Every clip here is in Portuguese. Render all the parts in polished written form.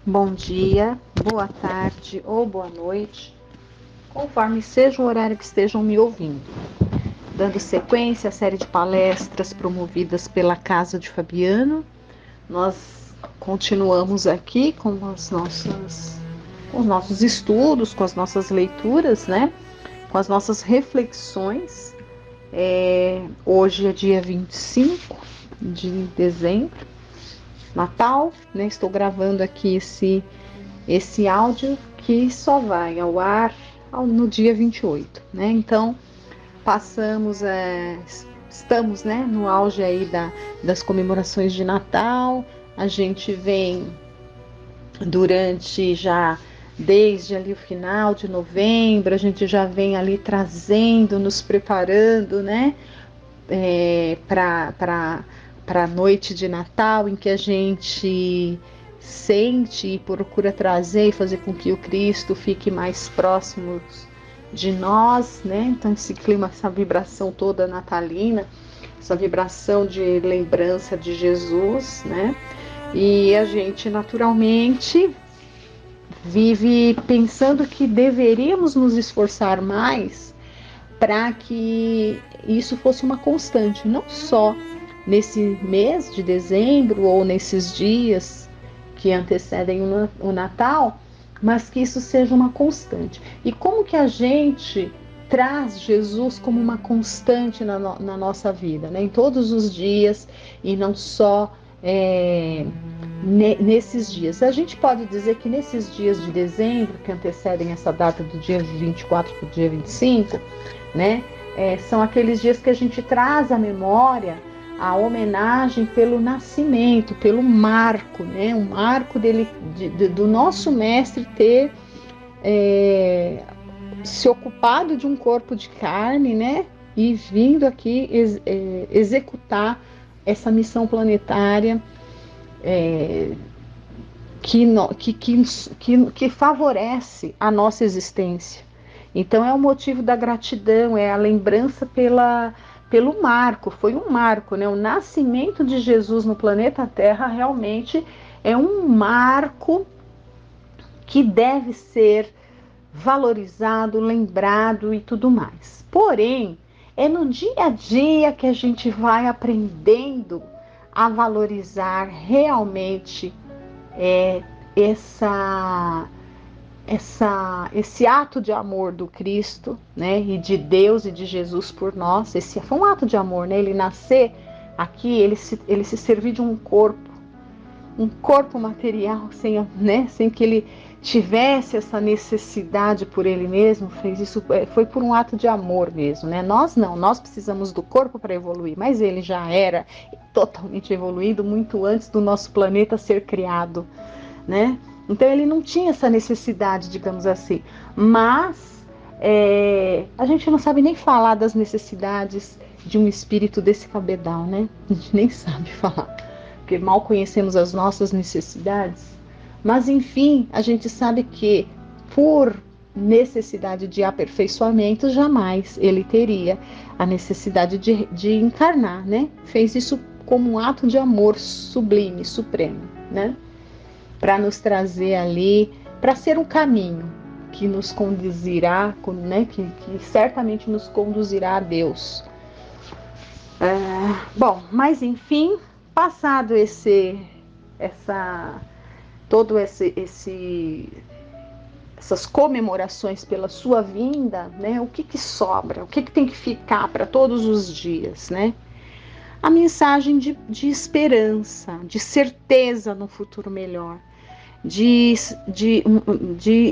Bom dia, boa tarde ou boa noite, conforme seja o horário que estejam me ouvindo. Dando sequência à série de palestras promovidas pela Casa de Fabiano, nós continuamos aqui com os nossos estudos, com as nossas leituras, né? Com as nossas reflexões. Hoje é dia 25 de dezembro, Natal, né? Estou gravando aqui esse áudio que só vai ao ar no dia 28, né? Então, estamos, né, no auge aí das comemorações de Natal. A gente vem durante desde ali o final de novembro, a gente já vem ali trazendo, nos preparando, né, para a noite de Natal, em que a gente sente e procura trazer e fazer com que o Cristo fique mais próximo de nós, né? Então esse clima, essa vibração toda natalina, essa vibração de lembrança de Jesus, né? E a gente naturalmente vive pensando que deveríamos nos esforçar mais para que isso fosse uma constante, não só nesse mês de dezembro ou nesses dias que antecedem o Natal, mas que isso seja uma constante. E como que a gente traz Jesus como uma constante na nossa vida, né? Em todos os dias e não só nesses dias. A gente pode dizer que nesses dias de dezembro, que antecedem essa data do dia 24 para o dia 25, né? São aqueles dias que a gente traz à memória a homenagem pelo nascimento, pelo marco, né? O marco do nosso mestre ter se ocupado de um corpo de carne, né? E vindo aqui executar essa missão planetária que favorece a nossa existência. Então é o motivo da gratidão, é a lembrança pelo marco, foi um marco, né? O nascimento de Jesus no planeta Terra realmente é um marco que deve ser valorizado, lembrado e tudo mais. Porém, é no dia a dia que a gente vai aprendendo a valorizar realmente esse ato de amor do Cristo, né, e de Deus e de Jesus por nós. Esse foi um ato de amor, né? Ele nascer aqui, ele se servir de um corpo material, sem que ele tivesse essa necessidade por ele mesmo. Fez isso, foi por um ato de amor mesmo, né? Nós não, nós precisamos do corpo para evoluir, mas ele já era totalmente evoluído muito antes do nosso planeta ser criado, né? Então ele não tinha essa necessidade, digamos assim. Mas a gente não sabe nem falar das necessidades de um espírito desse cabedal, né? A gente nem sabe falar, porque mal conhecemos as nossas necessidades. Mas enfim, a gente sabe que por necessidade de aperfeiçoamento, jamais ele teria a necessidade de encarnar, né? Fez isso como um ato de amor sublime, supremo, né? Para nos trazer ali, para ser um caminho que nos conduzirá, né? Que certamente nos conduzirá a Deus. Bom, mas enfim, passado essas comemorações pela sua vinda, né? O que sobra? O que tem que ficar para todos os dias, né? A mensagem de esperança, de certeza no futuro melhor, de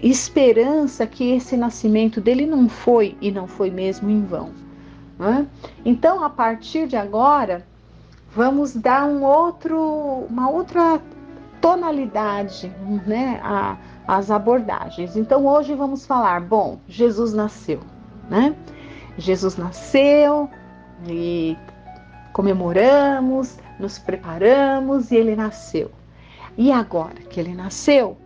esperança que esse nascimento dele não foi e não foi mesmo em vão, né? Então, a partir de agora, vamos dar uma outra tonalidade, né, às abordagens. Então, hoje vamos falar, bom, Jesus nasceu, né? Jesus nasceu e comemoramos, nos preparamos e ele nasceu. E agora que ele nasceu,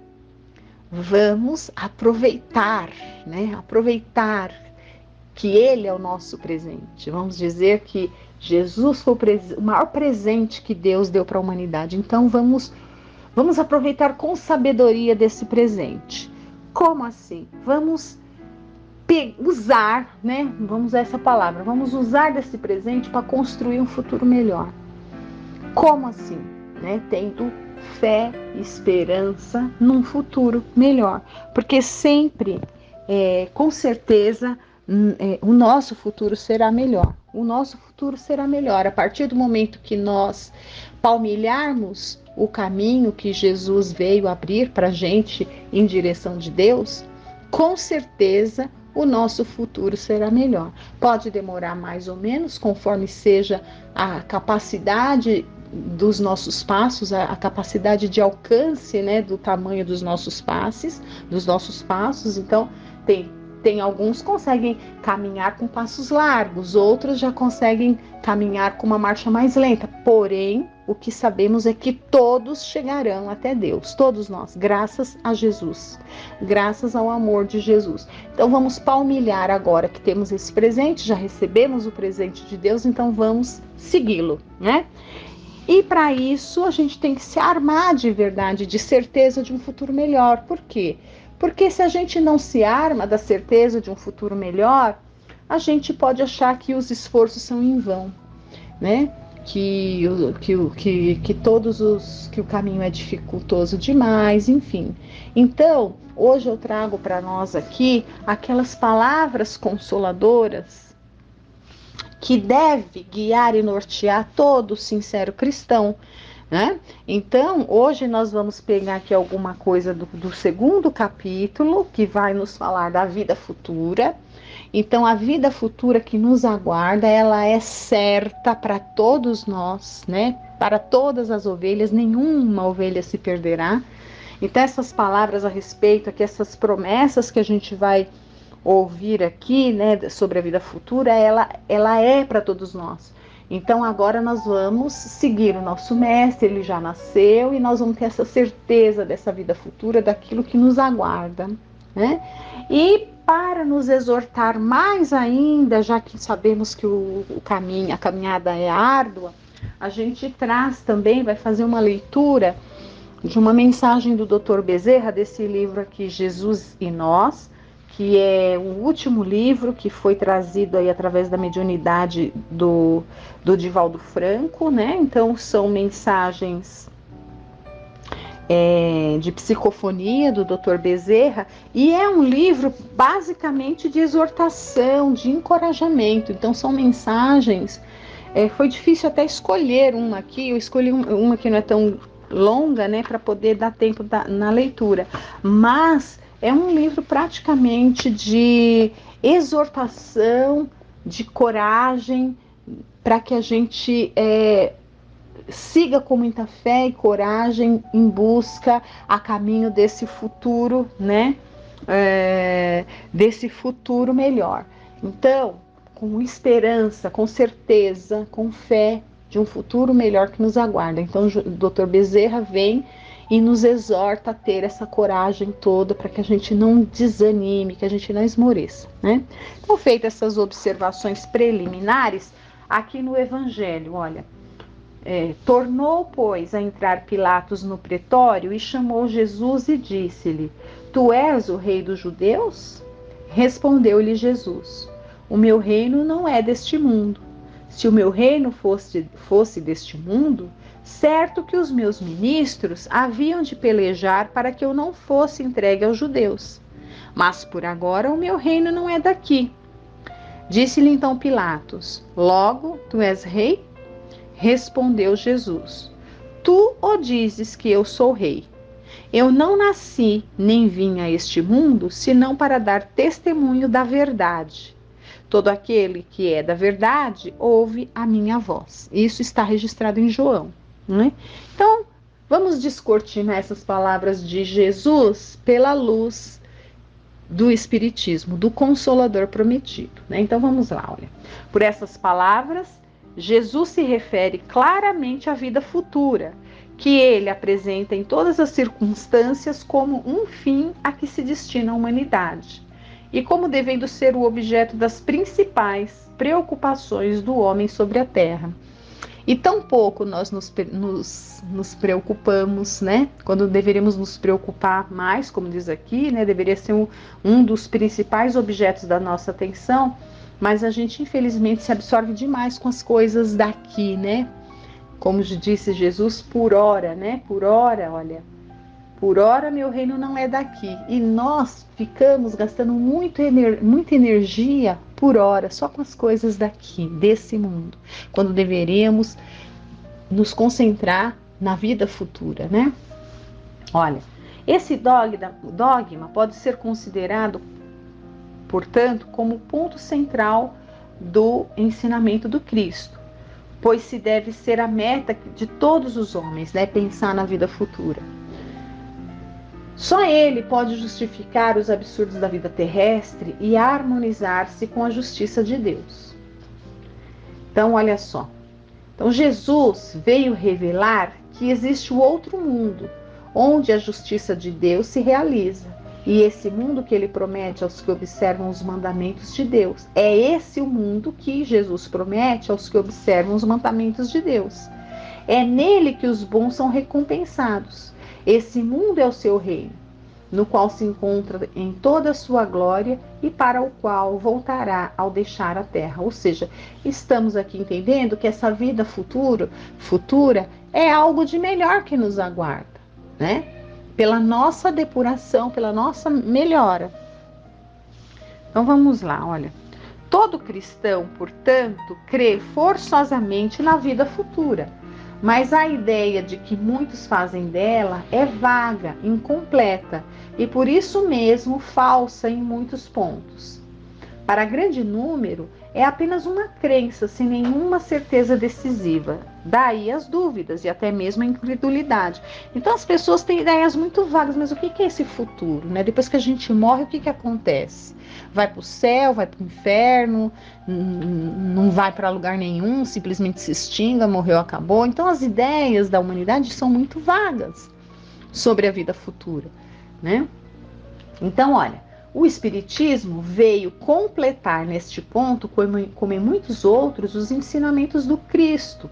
vamos aproveitar, né? Aproveitar que ele é o nosso presente. Vamos dizer que Jesus foi o maior presente que Deus deu para a humanidade. Então vamos Vamos aproveitar com sabedoria desse presente. Como assim? Vamos usar, né? Vamos usar essa palavra. Vamos usar desse presente para construir um futuro melhor. Como assim? Né? Tendo fé e esperança num futuro melhor. Porque sempre, com certeza, o nosso futuro será melhor. O nosso futuro será melhor. A partir do momento que nós palmilharmos o caminho que Jesus veio abrir para a gente em direção de Deus, com certeza o nosso futuro será melhor. Pode demorar mais ou menos, conforme seja a capacidade dos nossos passos, a capacidade de alcance, né, do tamanho dos nossos passos. Então, tem alguns que conseguem caminhar com passos largos, outros já conseguem caminhar com uma marcha mais lenta. Porém, o que sabemos é que todos chegarão até Deus, todos nós, graças a Jesus, graças ao amor de Jesus. Então vamos palmilhar agora que temos esse presente, já recebemos o presente de Deus, então vamos segui-lo, né? E para isso a gente tem que se armar de verdade, de certeza de um futuro melhor. Por quê? Porque se a gente não se arma da certeza de um futuro melhor, a gente pode achar que os esforços são em vão, né? Que o caminho é dificultoso demais, enfim. Então, hoje eu trago para nós aqui aquelas palavras consoladoras que deve guiar e nortear todo sincero cristão, né? Então, hoje nós vamos pegar aqui alguma coisa do segundo capítulo, que vai nos falar da vida futura. Então, a vida futura que nos aguarda, ela é certa para todos nós, né? Para todas as ovelhas, nenhuma ovelha se perderá. Então, essas palavras a respeito aqui, essas promessas que a gente vai ouvir aqui, né, sobre a vida futura, ela é para todos nós. Então agora nós vamos seguir o nosso mestre, ele já nasceu, e nós vamos ter essa certeza dessa vida futura, daquilo que nos aguarda, né? E para nos exortar mais ainda, já que sabemos que a caminhada é árdua, a gente traz também, vai fazer uma leitura de uma mensagem do Dr. Bezerra, desse livro aqui, Jesus e Nós, que é o último livro que foi trazido aí através da mediunidade do Divaldo Franco, né? Então são mensagens de psicofonia do Dr. Bezerra, e é um livro basicamente de exortação, de encorajamento. Então são mensagens, foi difícil até escolher uma aqui, eu escolhi uma que não é tão longa, né, para poder dar tempo na leitura, mas é um livro praticamente de exortação, de coragem, para que a gente siga com muita fé e coragem em busca a caminho desse futuro, né? Desse futuro melhor. Então, com esperança, com certeza, com fé de um futuro melhor que nos aguarda. Então, o Dr. Bezerra vem e nos exorta a ter essa coragem toda para que a gente não desanime, que a gente não esmoreça, né? Então, feitas essas observações preliminares, aqui no Evangelho, olha, tornou, pois, a entrar Pilatos no pretório e chamou Jesus e disse-lhe: Tu és o rei dos judeus? Respondeu-lhe Jesus: O meu reino não é deste mundo. Se o meu reino fosse deste mundo, certo que os meus ministros haviam de pelejar para que eu não fosse entregue aos judeus. Mas por agora o meu reino não é daqui. Disse-lhe então Pilatos: Logo, tu és rei? Respondeu Jesus: Tu o dizes que eu sou rei. Eu não nasci nem vim a este mundo senão para dar testemunho da verdade. Todo aquele que é da verdade ouve a minha voz. Isso está registrado em João, né? Então, vamos descortinar essas palavras de Jesus pela luz do Espiritismo, do Consolador prometido, né? Então, vamos lá, olha. Por essas palavras, Jesus se refere claramente à vida futura, que ele apresenta em todas as circunstâncias como um fim a que se destina a humanidade, e como devendo ser o objeto das principais preocupações do homem sobre a terra. E tão pouco nós nos preocupamos, né? Quando deveríamos nos preocupar mais, como diz aqui, né? Deveria ser um dos principais objetos da nossa atenção, mas a gente infelizmente se absorve demais com as coisas daqui, né? Como disse Jesus, por hora, né? Por hora, olha, por hora meu reino não é daqui. E nós ficamos gastando muita energia por hora só com as coisas daqui, desse mundo, quando deveríamos nos concentrar na vida futura, né? Olha, esse dogma pode ser considerado, portanto, como ponto central do ensinamento do Cristo, pois se deve ser a meta de todos os homens, né? Pensar na vida futura. Só ele pode justificar os absurdos da vida terrestre e harmonizar-se com a justiça de Deus. Então, olha só. Então, Jesus veio revelar que existe o outro mundo, onde a justiça de Deus se realiza. E esse mundo que ele promete aos que observam os mandamentos de Deus. É esse o mundo que Jesus promete aos que observam os mandamentos de Deus. É nele que os bons são recompensados. Esse mundo é o seu reino, no qual se encontra em toda a sua glória e para o qual voltará ao deixar a terra. Ou seja, estamos aqui entendendo que essa vida futura é algo de melhor que nos aguarda, né? Pela nossa depuração, pela nossa melhora. Então vamos lá, olha. Todo cristão, portanto, crê forçosamente na vida futura. Mas a ideia de que muitos fazem dela é vaga, incompleta e por isso mesmo falsa em muitos pontos. Para grande número, é apenas uma crença sem nenhuma certeza decisiva. Daí as dúvidas e até mesmo a incredulidade. Então as pessoas têm ideias muito vagas, mas o que é esse futuro, né? Depois que a gente morre, o que acontece? Vai para o céu, vai para o inferno, não vai para lugar nenhum, simplesmente se extinga, morreu, acabou. Então as ideias da humanidade são muito vagas sobre a vida futura, né? Então, olha, o Espiritismo veio completar neste ponto, como em muitos outros, os ensinamentos do Cristo,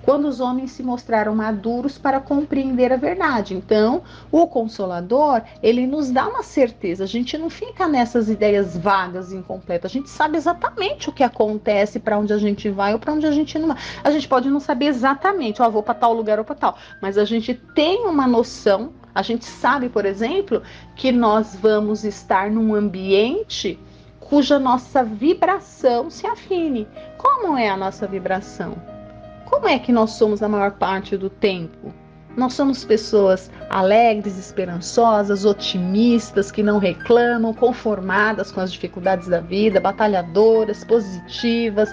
quando os homens se mostraram maduros para compreender a verdade. Então, o Consolador, ele nos dá uma certeza, a gente não fica nessas ideias vagas e incompletas, a gente sabe exatamente o que acontece, para onde a gente vai ou para onde a gente não vai. A gente pode não saber exatamente, vou para tal lugar ou para tal, mas a gente tem uma noção, a gente sabe, por exemplo, que nós vamos estar num ambiente cuja nossa vibração se afine. Como é a nossa vibração? Como é que nós somos a maior parte do tempo? Nós somos pessoas alegres, esperançosas, otimistas, que não reclamam, conformadas com as dificuldades da vida, batalhadoras, positivas.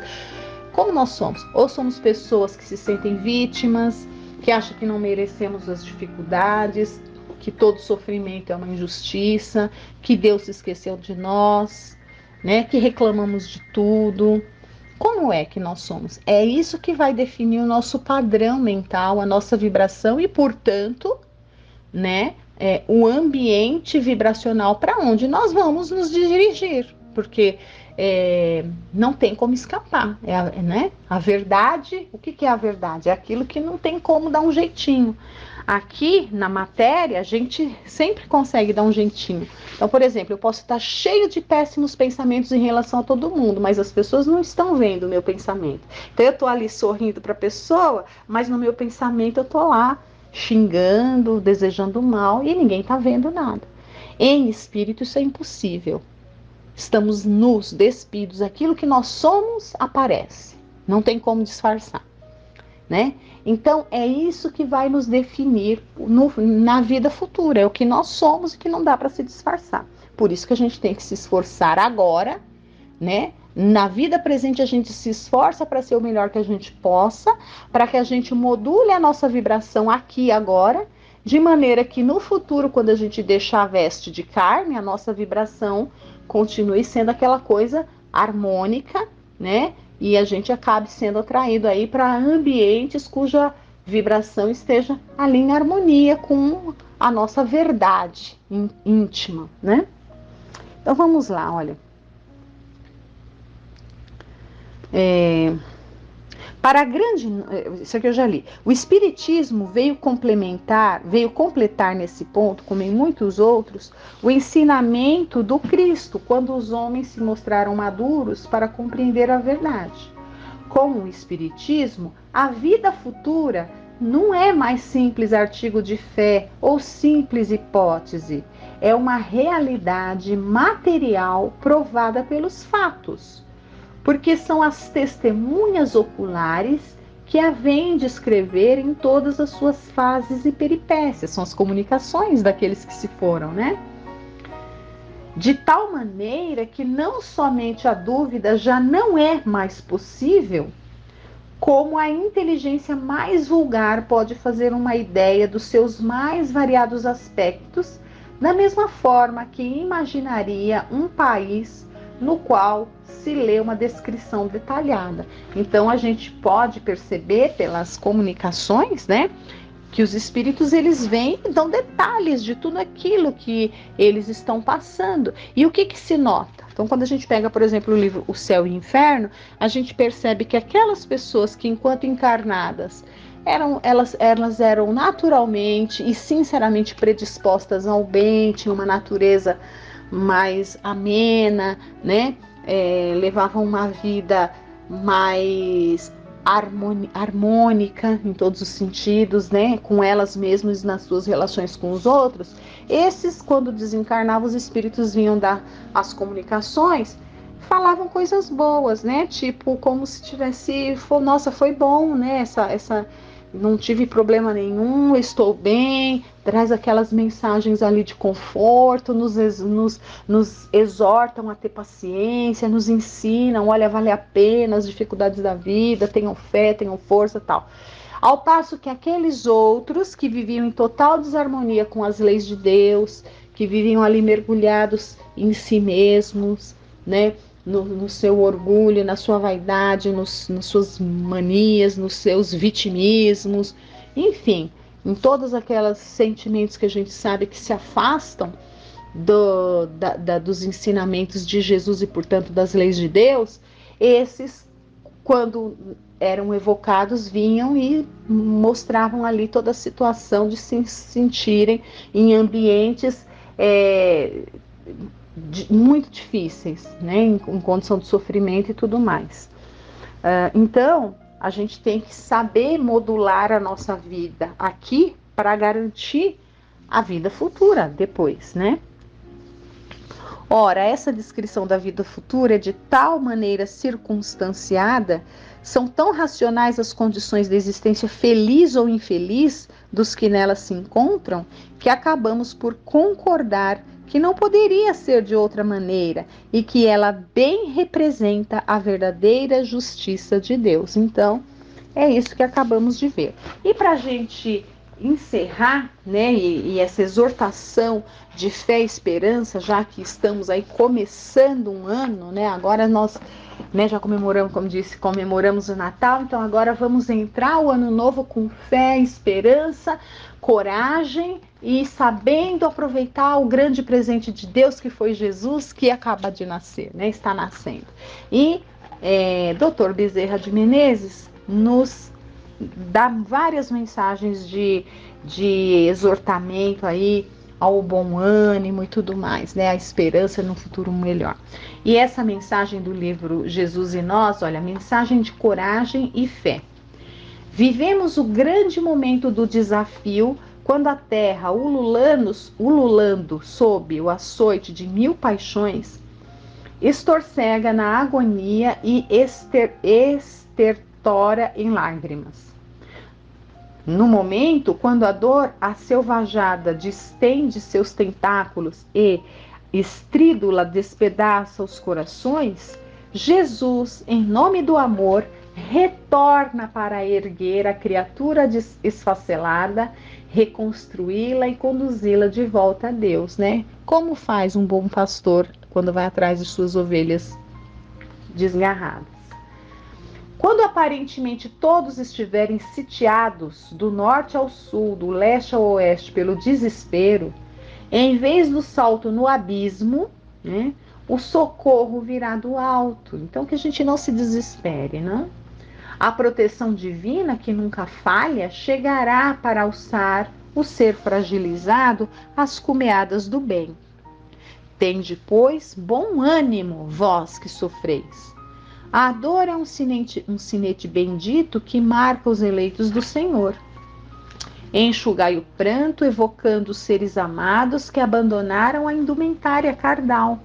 Como nós somos? Ou somos pessoas que se sentem vítimas, que acham que não merecemos as dificuldades, que todo sofrimento é uma injustiça, que Deus se esqueceu de nós, né? Que reclamamos de tudo. Como é que nós somos? É isso que vai definir o nosso padrão mental, a nossa vibração e, portanto, né, o ambiente vibracional para onde nós vamos nos dirigir, porque não tem como escapar, né? A verdade, o que é a verdade? É aquilo que não tem como dar um jeitinho. Aqui na matéria a gente sempre consegue dar um jeitinho. Então, por exemplo, eu posso estar cheio de péssimos pensamentos em relação a todo mundo, mas as pessoas não estão vendo o meu pensamento. Então eu estou ali sorrindo para a pessoa, mas no meu pensamento eu estou lá xingando, desejando mal e ninguém está vendo nada. Em espírito isso é impossível. Estamos nus, despidos, aquilo que nós somos aparece. Não tem como disfarçar, né? Então é isso que vai nos definir na vida futura, é o que nós somos e que não dá para se disfarçar. Por isso que a gente tem que se esforçar agora, né? Na vida presente a gente se esforça para ser o melhor que a gente possa, para que a gente module a nossa vibração aqui e agora, de maneira que no futuro, quando a gente deixar a veste de carne, a nossa vibração continue sendo aquela coisa harmônica, né? E a gente acabe sendo atraído aí para ambientes cuja vibração esteja ali em harmonia com a nossa verdade íntima, né? Então vamos lá, olha. Para a grande, isso aqui eu já li. O Espiritismo veio completar nesse ponto, como em muitos outros, o ensinamento do Cristo, quando os homens se mostraram maduros para compreender a verdade. Com o Espiritismo, a vida futura não é mais simples artigo de fé ou simples hipótese, é uma realidade material provada pelos fatos, porque são as testemunhas oculares que a vêm descrever em todas as suas fases e peripécias, são as comunicações daqueles que se foram, né? De tal maneira que não somente a dúvida já não é mais possível, como a inteligência mais vulgar pode fazer uma ideia dos seus mais variados aspectos, da mesma forma que imaginaria um país no qual se lê uma descrição detalhada. Então a gente pode perceber pelas comunicações, né, que os espíritos eles vêm e dão detalhes de tudo aquilo que eles estão passando. E o que se nota? Então, quando a gente pega, por exemplo, o livro O Céu e o Inferno, a gente percebe que aquelas pessoas que, enquanto encarnadas, elas eram naturalmente e sinceramente predispostas ao bem, tinham uma natureza mais amena, né? Levavam uma vida mais harmônica em todos os sentidos, né? Com elas mesmas e nas suas relações com os outros. Esses, quando desencarnavam, os espíritos vinham dar as comunicações, falavam coisas boas, né? Tipo, como se tivesse, nossa, foi bom, né? Não tive problema nenhum, estou bem, traz aquelas mensagens ali de conforto, nos exortam a ter paciência, nos ensinam, olha, vale a pena as dificuldades da vida, tenham fé, tenham força, tal. Ao passo que aqueles outros que viviam em total desarmonia com as leis de Deus, que viviam ali mergulhados em si mesmos, né? No seu orgulho, na sua vaidade, nas suas manias, nos seus vitimismos, enfim, em todos aqueles sentimentos que a gente sabe que se afastam dos ensinamentos de Jesus e, portanto, das leis de Deus, esses, quando eram evocados, vinham e mostravam ali toda a situação de se sentirem em ambientes muito difíceis, né, em condição de sofrimento e tudo mais. Então, a gente tem que saber modular a nossa vida aqui para garantir a vida futura depois, né? Ora, essa descrição da vida futura é de tal maneira circunstanciada, são tão racionais as condições da existência feliz ou infeliz dos que nela se encontram, que acabamos por concordar que não poderia ser de outra maneira e que ela bem representa a verdadeira justiça de Deus. Então, é isso que acabamos de ver. E para a gente encerrar, né, e essa exortação de fé e esperança, já que estamos aí começando um ano, né, agora nós, né, já comemoramos, como disse, comemoramos o Natal, então agora vamos entrar o ano novo com fé, esperança, coragem e sabendo aproveitar o grande presente de Deus que foi Jesus, que acaba de nascer, né, está nascendo. E Dr. Bezerra de Menezes nos dá várias mensagens de exortamento aí ao bom ânimo e tudo mais, né? A esperança no futuro melhor. E essa mensagem do livro Jesus e Nós, olha, mensagem de coragem e fé. Vivemos o grande momento do desafio quando a Terra, ululando sob o açoite de 1000 paixões, estorcega na agonia e estertora em lágrimas. No momento, quando a dor aselvajada distende seus tentáculos e estrídula despedaça os corações, Jesus, em nome do amor, retorna para erguer a criatura esfacelada, reconstruí-la e conduzi-la de volta a Deus, né? Como faz um bom pastor quando vai atrás de suas ovelhas desgarradas. Quando aparentemente todos estiverem sitiados do norte ao sul, do leste ao oeste pelo desespero, em vez do salto no abismo, né, o socorro virá do alto. Então que a gente não se desespere, não? A proteção divina, que nunca falha, chegará para alçar o ser fragilizado às cumeadas do bem. Tende, pois, bom ânimo, vós que sofreis. A dor é um sinete bendito que marca os eleitos do Senhor. Enxugai o pranto, evocando os seres amados que abandonaram a indumentária carnal.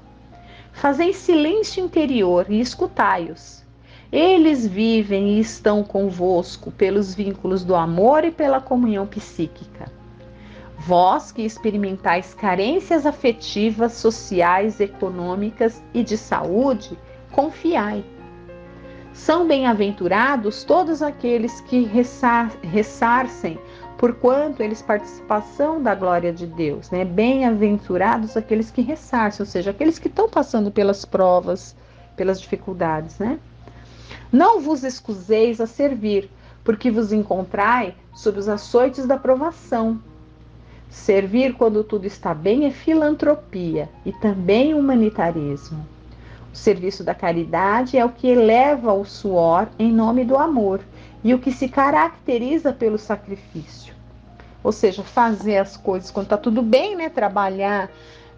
Fazei silêncio interior e escutai-os. Eles vivem e estão convosco pelos vínculos do amor e pela comunhão psíquica. Vós que experimentais carências afetivas, sociais, econômicas e de saúde, confiai. São bem-aventurados todos aqueles que ressarcem, porquanto eles participação da glória de Deus, né? Bem-aventurados aqueles que ressarcem, ou seja, aqueles que estão passando pelas provas, pelas dificuldades, né? Não vos excuseis a servir, porque vos encontrai sob os açoites da provação. Servir quando tudo está bem é filantropia e também humanitarismo. O serviço da caridade é o que eleva o suor em nome do amor e o que se caracteriza pelo sacrifício. Ou seja, fazer as coisas quando está tudo bem, né? Trabalhar,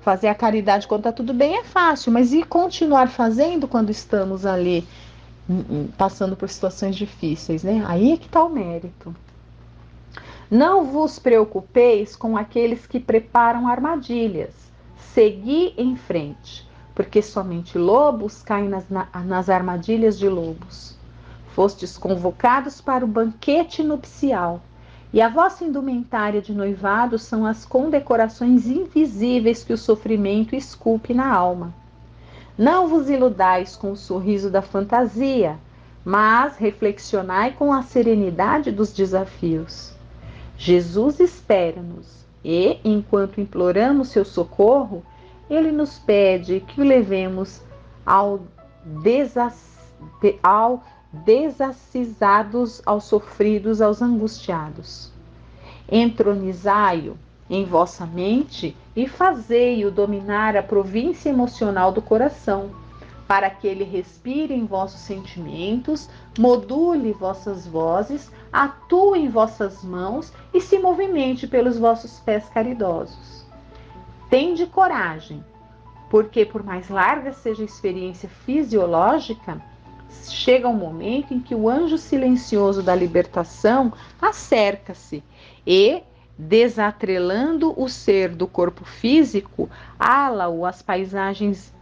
fazer a caridade quando está tudo bem é fácil, mas e continuar fazendo quando estamos ali passando por situações difíceis, né? Aí é que está o mérito. Não vos preocupeis com aqueles que preparam armadilhas. Segui em frente, porque somente lobos caem nas armadilhas de lobos. Fostes convocados para o banquete nupcial, e a vossa indumentária de noivado são as condecorações invisíveis que o sofrimento esculpe na alma. Não vos iludais com o sorriso da fantasia, mas reflexionai com a serenidade dos desafios. Jesus espera-nos e, enquanto imploramos seu socorro, ele nos pede que o levemos ao desacisados, aos sofridos, aos angustiados. Entronizai-o em vossa mente e fazei-o dominar a província emocional do coração, para que ele respire em vossos sentimentos, module vossas vozes, atue em vossas mãos e se movimente pelos vossos pés caridosos. Tende coragem, porque por mais larga seja a experiência fisiológica, chega um momento em que o anjo silencioso da libertação acerca-se e, desatrelando o ser do corpo físico, ala-o às paisagens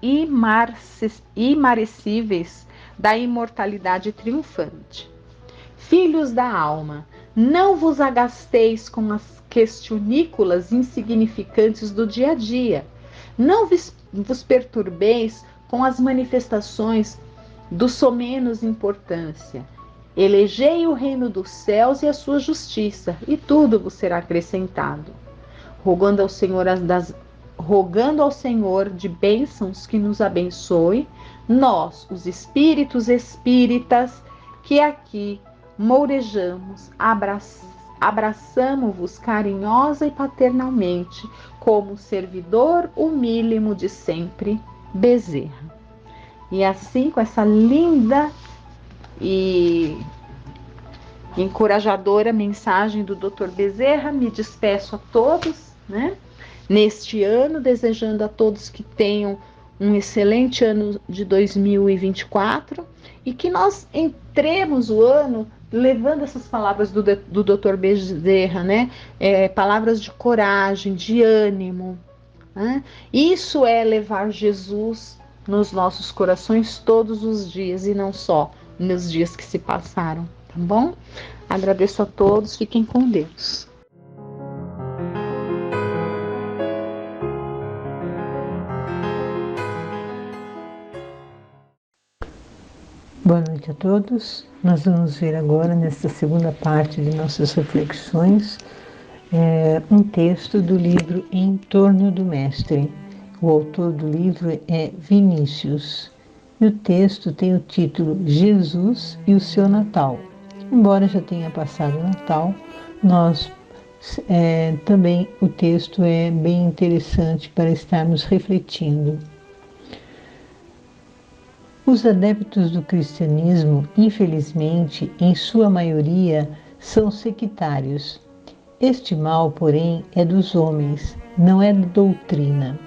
imarecíveis da imortalidade triunfante. Filhos da alma, não vos agasteis com as questionículas insignificantes do dia a dia. Não vos perturbeis com as manifestações do somenos importância. Elegei o reino dos céus e a sua justiça, e tudo vos será acrescentado. Rogando ao Senhor de bênçãos que nos abençoe, nós, os espíritos espíritas, que aqui mourejamos, abraçamo-vos carinhosa e paternalmente, como servidor humílimo de sempre, Bezerra. E assim, com essa linda e encorajadora mensagem do Dr. Bezerra, me despeço a todos, né? Neste ano, desejando a todos que tenham um excelente ano de 2024 e que nós entremos o ano levando essas palavras do Dr. Bezerra, né? Palavras de coragem, de ânimo, né? Isso é levar Jesus nos nossos corações todos os dias e não só nos dias que se passaram, tá bom? Agradeço a todos, fiquem com Deus. Boa noite a todos. Nós vamos ver agora, nesta segunda parte de nossas reflexões, um texto do livro Em Torno do Mestre. O autor do livro é Vinícius. E o texto tem o título Jesus e o seu Natal. Embora já tenha passado o Natal, também o texto é bem interessante para estarmos refletindo. Os adeptos do cristianismo, infelizmente, em sua maioria, são sectários. Este mal, porém, é dos homens, não é da doutrina.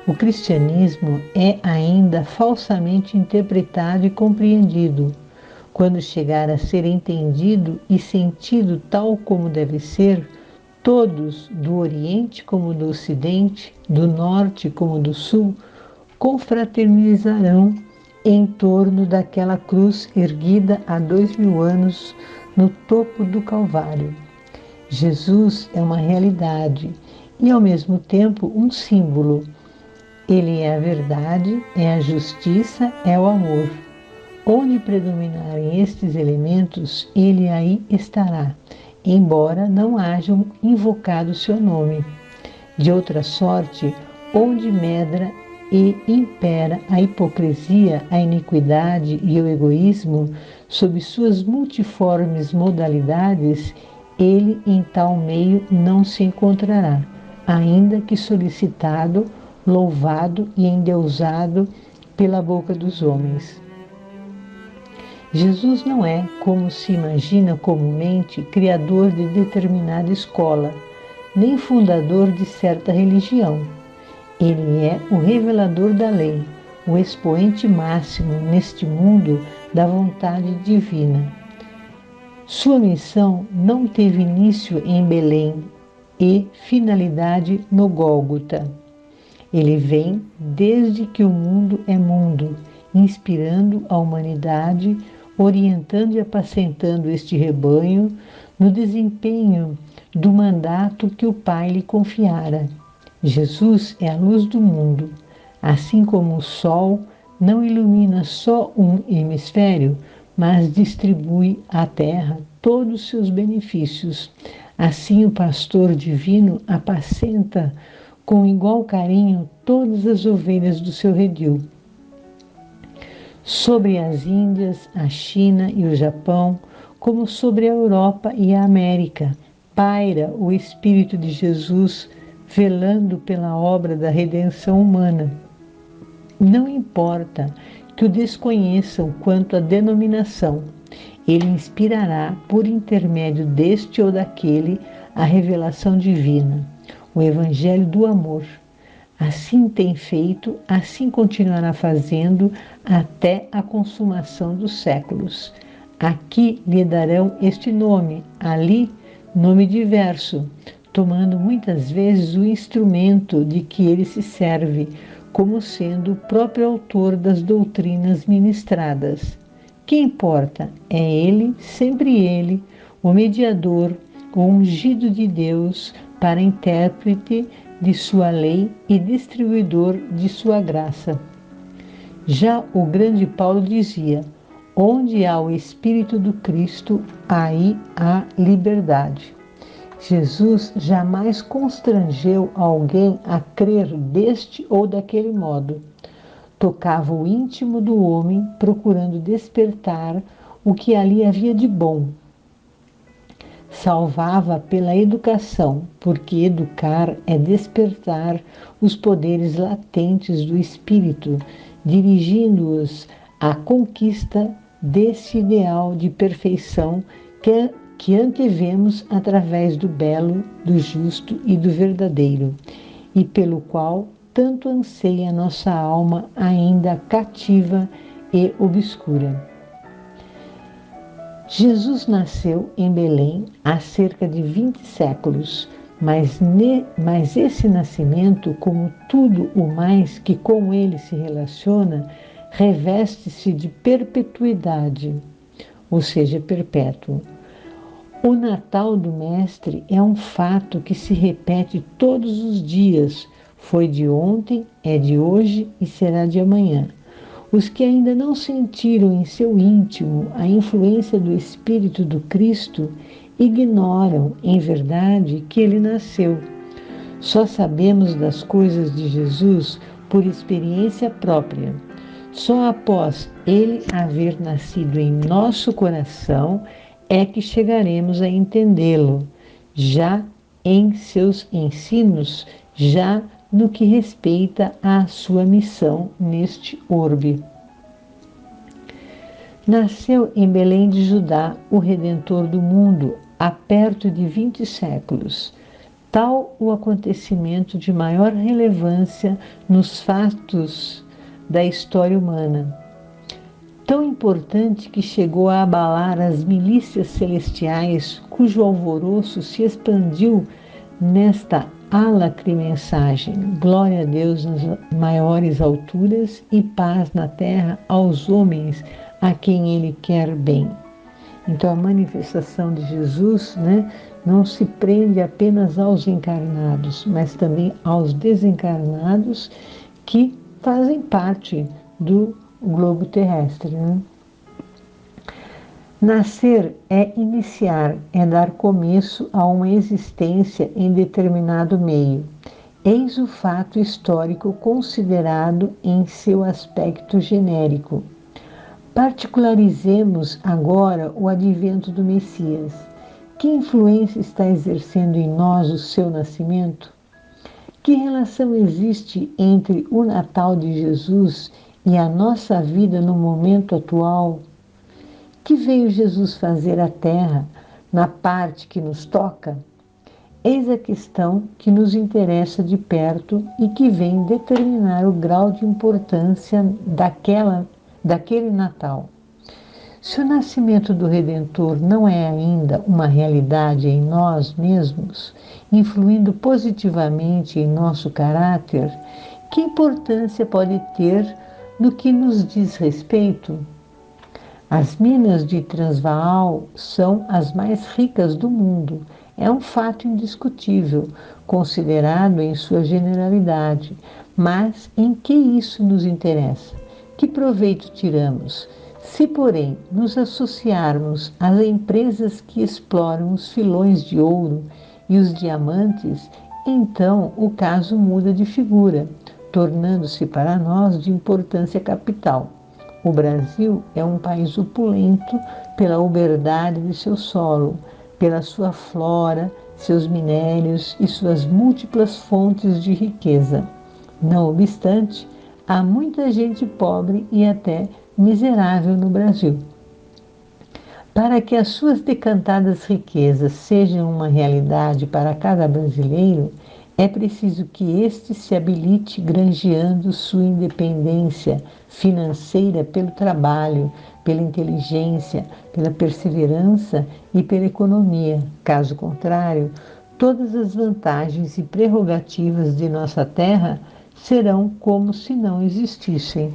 O cristianismo é ainda falsamente interpretado e compreendido. Quando chegar a ser entendido e sentido tal como deve ser, todos, do Oriente como do Ocidente, do Norte como do Sul, confraternizarão em torno daquela cruz erguida há 2000 anos no topo do Calvário. Jesus é uma realidade e, ao mesmo tempo, um símbolo. Ele é a verdade, é a justiça, é o amor. Onde predominarem estes elementos, ele aí estará, embora não hajam invocado seu nome. De outra sorte, onde medra e impera a hipocrisia, a iniquidade e o egoísmo, sob suas multiformes modalidades, ele em tal meio não se encontrará, ainda que solicitado, louvado e endeusado pela boca dos homens. Jesus não é, como se imagina comumente, criador de determinada escola, nem fundador de certa religião. Ele é o revelador da lei, o expoente máximo neste mundo da vontade divina. Sua missão não teve início em Belém e finalidade no Gólgota. Ele vem desde que o mundo é mundo, inspirando a humanidade, orientando e apacentando este rebanho no desempenho do mandato que o Pai lhe confiara. Jesus é a luz do mundo. Assim como o sol não ilumina só um hemisfério, mas distribui à terra todos os seus benefícios. Assim o pastor divino apacenta com igual carinho todas as ovelhas do seu redil. Sobre as Índias, a China e o Japão, como sobre a Europa e a América, paira o Espírito de Jesus, velando pela obra da redenção humana. Não importa que o desconheçam quanto à denominação, ele inspirará, por intermédio deste ou daquele, a revelação divina, o Evangelho do amor. Assim tem feito, assim continuará fazendo até a consumação dos séculos. Aqui lhe darão este nome, ali nome diverso, tomando muitas vezes o instrumento de que ele se serve, como sendo o próprio autor das doutrinas ministradas. Que importa? É ele, sempre ele, o mediador, o ungido de Deus, para intérprete de sua lei e distribuidor de sua graça. Já o grande Paulo dizia: onde há o Espírito do Cristo, aí há liberdade. Jesus jamais constrangeu alguém a crer deste ou daquele modo. Tocava o íntimo do homem, procurando despertar o que ali havia de bom. Salvava pela educação, porque educar é despertar os poderes latentes do espírito, dirigindo-os à conquista desse ideal de perfeição que antevemos através do belo, do justo e do verdadeiro, e pelo qual tanto anseia nossa alma ainda cativa e obscura. Jesus nasceu em Belém há cerca de 20 séculos, mas esse nascimento, como tudo o mais que com ele se relaciona, reveste-se de perpetuidade, ou seja, perpétuo. O Natal do Mestre é um fato que se repete todos os dias, foi de ontem, é de hoje e será de amanhã. Os que ainda não sentiram em seu íntimo a influência do Espírito do Cristo ignoram, em verdade, que ele nasceu. Só sabemos das coisas de Jesus por experiência própria. Só após ele haver nascido em nosso coração é que chegaremos a entendê-lo, já em seus ensinos, já no que respeita à sua missão neste orbe. Nasceu em Belém de Judá o Redentor do mundo há perto de 20 séculos. Tal o acontecimento de maior relevância nos fatos da história humana. Tão importante que chegou a abalar as milícias celestiais, cujo alvoroço se expandiu nesta alacre mensagem: glória a Deus nas maiores alturas e paz na terra aos homens a quem Ele quer bem. Então a manifestação de Jesus, não se prende apenas aos encarnados, mas também aos desencarnados que fazem parte do globo terrestre. Nascer é iniciar, é dar começo a uma existência em determinado meio. Eis o fato histórico considerado em seu aspecto genérico. Particularizemos agora o advento do Messias. Que influência está exercendo em nós o seu nascimento? Que relação existe entre o Natal de Jesus e a nossa vida no momento atual? Que veio Jesus fazer à Terra na parte que nos toca? Eis a questão que nos interessa de perto e que vem determinar o grau de importância daquele Natal. Se o nascimento do Redentor não é ainda uma realidade em nós mesmos, influindo positivamente em nosso caráter, que importância pode ter no que nos diz respeito? As minas de Transvaal são as mais ricas do mundo. É um fato indiscutível, considerado em sua generalidade. Mas em que isso nos interessa? Que proveito tiramos? Se, porém, nos associarmos às empresas que exploram os filões de ouro e os diamantes, então o caso muda de figura, tornando-se para nós de importância capital. O Brasil é um país opulento pela uberdade de seu solo, pela sua flora, seus minérios e suas múltiplas fontes de riqueza. Não obstante, há muita gente pobre e até miserável no Brasil. Para que as suas decantadas riquezas sejam uma realidade para cada brasileiro, é preciso que este se habilite granjeando sua independência financeira pelo trabalho, pela inteligência, pela perseverança e pela economia. Caso contrário, todas as vantagens e prerrogativas de nossa terra serão como se não existissem.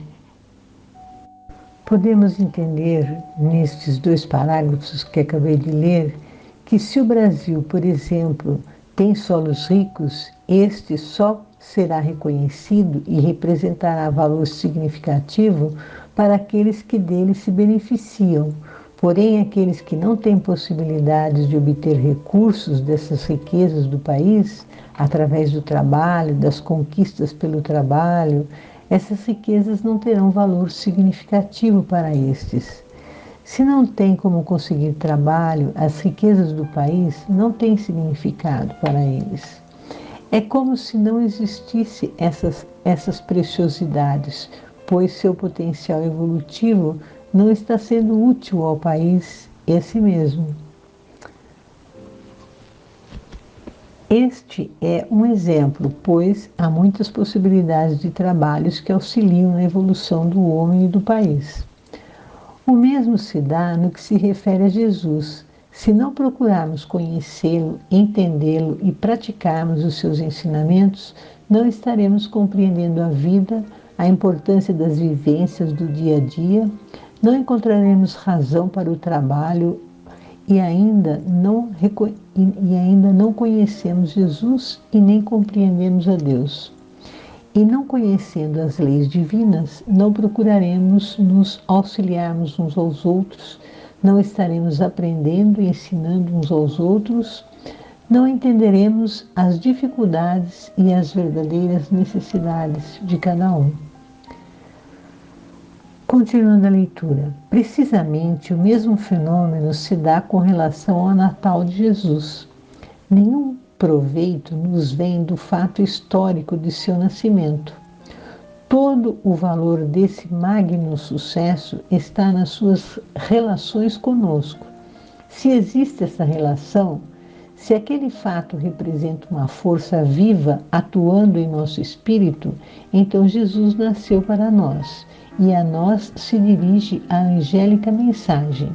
Podemos entender, nestes 2 parágrafos que acabei de ler, que se o Brasil, por exemplo, tem solos ricos, este só será reconhecido e representará valor significativo para aqueles que dele se beneficiam. Porém, aqueles que não têm possibilidades de obter recursos dessas riquezas do país, através do trabalho, das conquistas pelo trabalho, essas riquezas não terão valor significativo para estes. Se não tem como conseguir trabalho, as riquezas do país não têm significado para eles. É como se não existisse essas preciosidades, pois seu potencial evolutivo não está sendo útil ao país e a si mesmo. Este é um exemplo, pois há muitas possibilidades de trabalhos que auxiliam na evolução do homem e do país. O mesmo se dá no que se refere a Jesus. Se não procurarmos conhecê-lo, entendê-lo e praticarmos os seus ensinamentos, não estaremos compreendendo a vida, a importância das vivências do dia a dia, não encontraremos razão para o trabalho e ainda não conhecemos Jesus e nem compreendemos a Deus. E não conhecendo as leis divinas, não procuraremos nos auxiliarmos uns aos outros, não estaremos aprendendo e ensinando uns aos outros, não entenderemos as dificuldades e as verdadeiras necessidades de cada um. Continuando a leitura, precisamente o mesmo fenômeno se dá com relação ao Natal de Jesus. Nenhum proveito nos vem do fato histórico de seu nascimento. Todo o valor desse magno sucesso está nas suas relações conosco. Se existe essa relação, se aquele fato representa uma força viva atuando em nosso espírito, então Jesus nasceu para nós e a nós se dirige a angélica mensagem: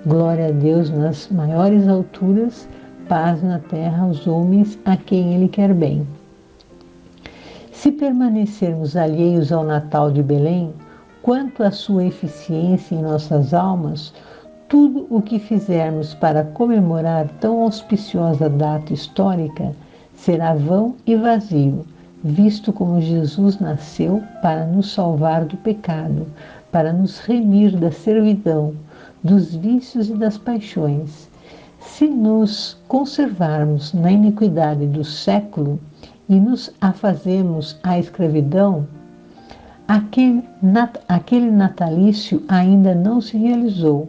glória a Deus nas maiores alturas, paz na terra aos homens a quem Ele quer bem. Se permanecermos alheios ao Natal de Belém, quanto à sua eficiência em nossas almas, tudo o que fizermos para comemorar tão auspiciosa data histórica será vão e vazio, visto como Jesus nasceu para nos salvar do pecado, para nos remir da servidão, dos vícios e das paixões. Se nos conservarmos na iniquidade do século e nos afazemos à escravidão, aquele natalício ainda não se realizou.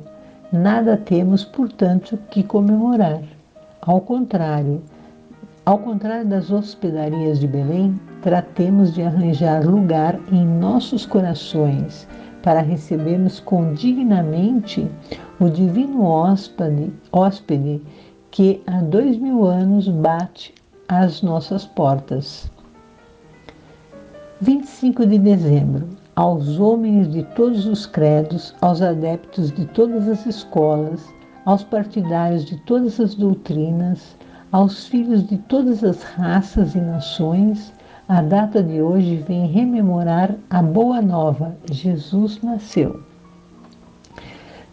Nada temos, portanto, que comemorar. Ao contrário das hospedarias de Belém, tratemos de arranjar lugar em nossos corações para recebermos condignamente o divino hóspede que há 2000 anos bate às nossas portas. 25 de dezembro. Aos homens de todos os credos, aos adeptos de todas as escolas, aos partidários de todas as doutrinas, aos filhos de todas as raças e nações, a data de hoje vem rememorar a boa nova: Jesus nasceu.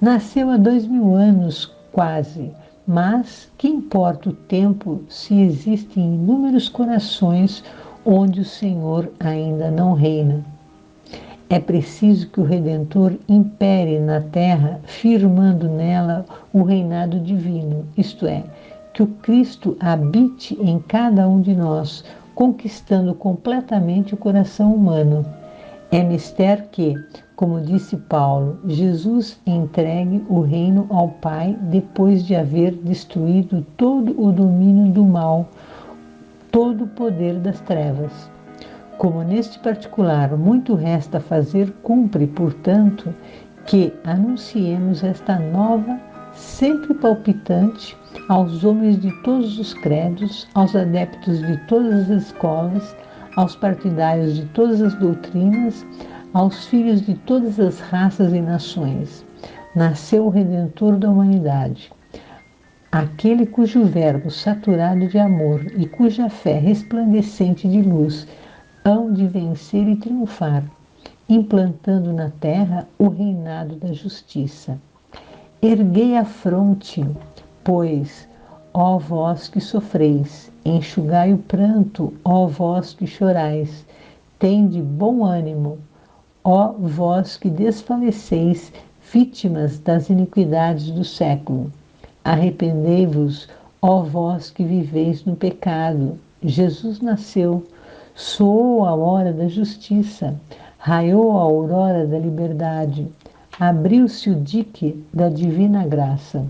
Nasceu há 2000 anos quase, mas que importa o tempo se existem inúmeros corações onde o Senhor ainda não reina? É preciso que o Redentor impere na terra, firmando nela o reinado divino, isto é, que o Cristo habite em cada um de nós, conquistando completamente o coração humano. É mister que, como disse Paulo, Jesus entregue o reino ao Pai depois de haver destruído todo o domínio do mal, todo o poder das trevas. Como neste particular muito resta fazer, cumpre, portanto, que anunciemos esta nova, sempre palpitante, aos homens de todos os credos, aos adeptos de todas as escolas, aos partidários de todas as doutrinas, aos filhos de todas as raças e nações. Nasceu o Redentor da humanidade, aquele cujo verbo saturado de amor e cuja fé resplandecente de luz hão de vencer e triunfar, implantando na terra o reinado da justiça. Erguei a fronte, pois, ó vós que sofreis, enxugai o pranto, ó vós que chorais, tende bom ânimo, ó vós que desfaleceis, vítimas das iniquidades do século. Arrependei-vos, ó vós que viveis no pecado, Jesus nasceu. Soou a hora da justiça, raiou a aurora da liberdade, abriu-se o dique da divina graça.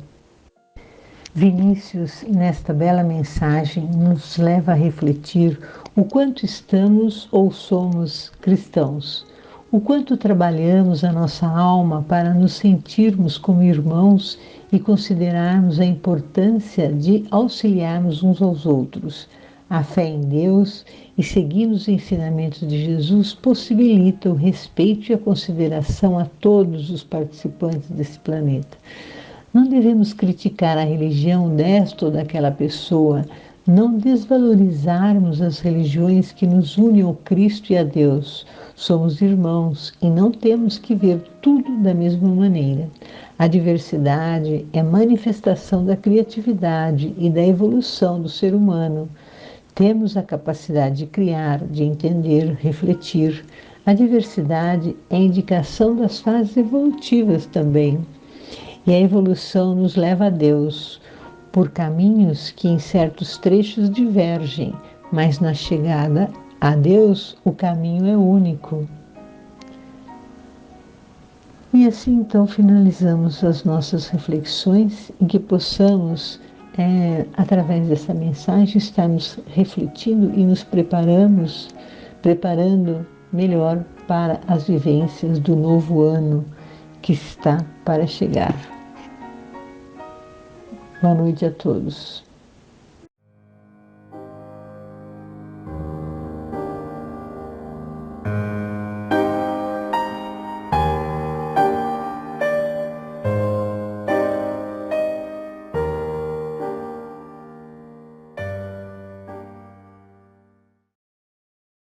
Vinícius, nesta bela mensagem, nos leva a refletir o quanto estamos ou somos cristãos, o quanto trabalhamos a nossa alma para nos sentirmos como irmãos e considerarmos a importância de auxiliarmos uns aos outros. A fé em Deus e seguindo os ensinamentos de Jesus possibilita o respeito e a consideração a todos os participantes desse planeta. Não devemos criticar a religião desta ou daquela pessoa, não desvalorizarmos as religiões que nos unem ao Cristo e a Deus. Somos irmãos e não temos que ver tudo da mesma maneira. A diversidade é manifestação da criatividade e da evolução do ser humano. Temos a capacidade de criar, de entender, refletir. A diversidade é indicação das fases evolutivas também. E a evolução nos leva a Deus, por caminhos que em certos trechos divergem, mas na chegada a Deus o caminho é único. E assim então finalizamos as nossas reflexões e que possamos através dessa mensagem, estarmos refletindo e nos preparando melhor para as vivências do novo ano que está para chegar. Boa noite a todos.